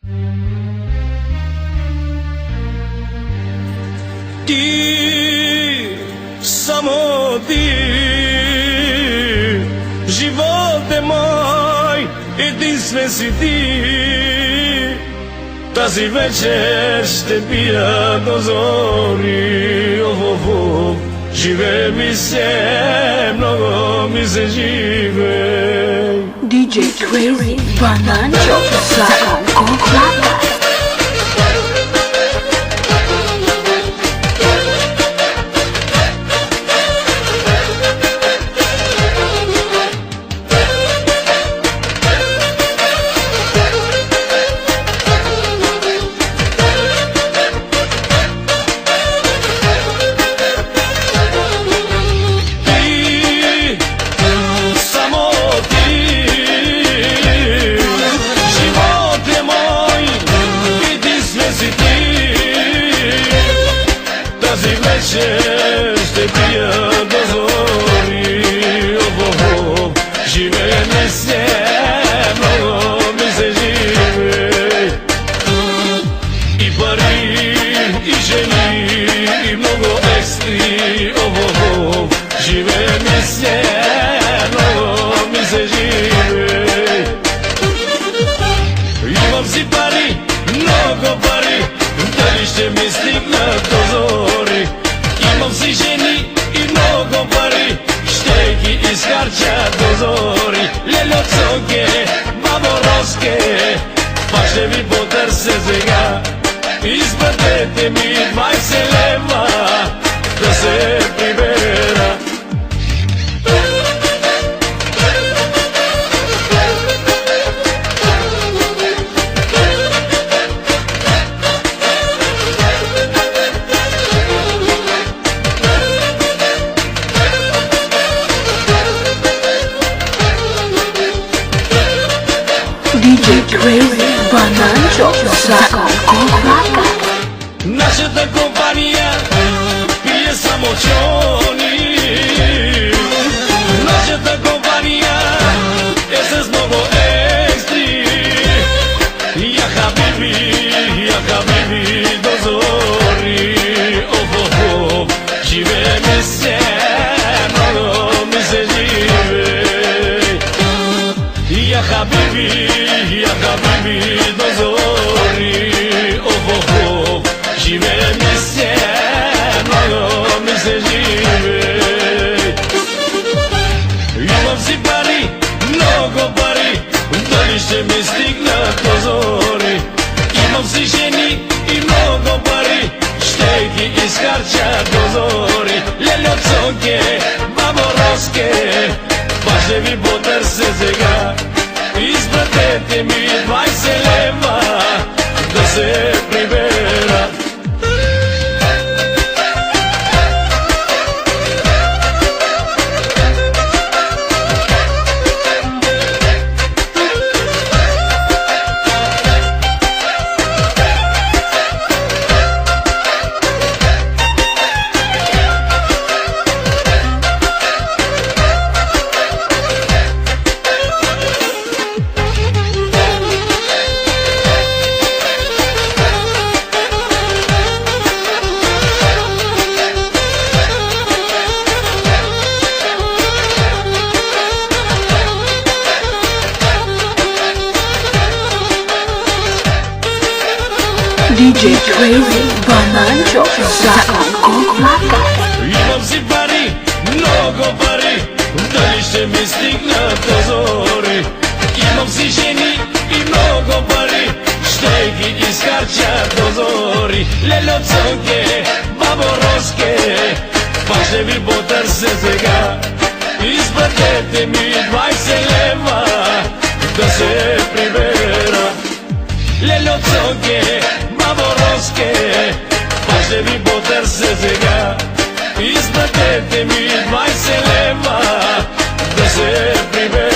Ти, само ти, живот е мой, единствен си ти. Тази вечер ще пия до зори, живее ми се, много ми се живее. DJ Crazy Bananjo Sakan Koklata. Ще пия до зори, живее ми се, много ми се живее. И пари, и жени, и много екстри, живее ми се, много ми се живее. Имам си пари, много пари, дали ще ми стигнат до зори. Имам си жени и много пари, ще ги изхарча до зори. Леле от сонке, бабо Роске, пак ще ви потърся сега. Изпратете ми 20 лева, да се прибера. DJ Crazy Bananjo Sakan Koklata. Нашата компания пие само чони. Нашата компания е с много екстри. Я хабиби до зори. Живее ми се, много ми се живее. Я хабиби до зори. Живее ми се, много ми се живее. Имам си пари, много пари, дали ще ми стигнат до зори. Имам си жени и много пари, ще ги изхарча до зори. Леле от сонке, бабо Роске, пак ще ви потърся сега. Изпратете ми 20 лева, да се прибера. DJ Crazy Bananjo Sakan Koklata. Имам си пари, много пари, дали ще ми стигнат до зори. Имам си жени и много пари, ще ги изхарча до зори. Леле от сонке, бабо Роске, пак ще ви потърся сега. Изпратете ми 20 лева, да се прибера. Леле от сонке, бабо Роске, пак ще ви потърся сега. Изпратете ми 20 лева, да се прибера.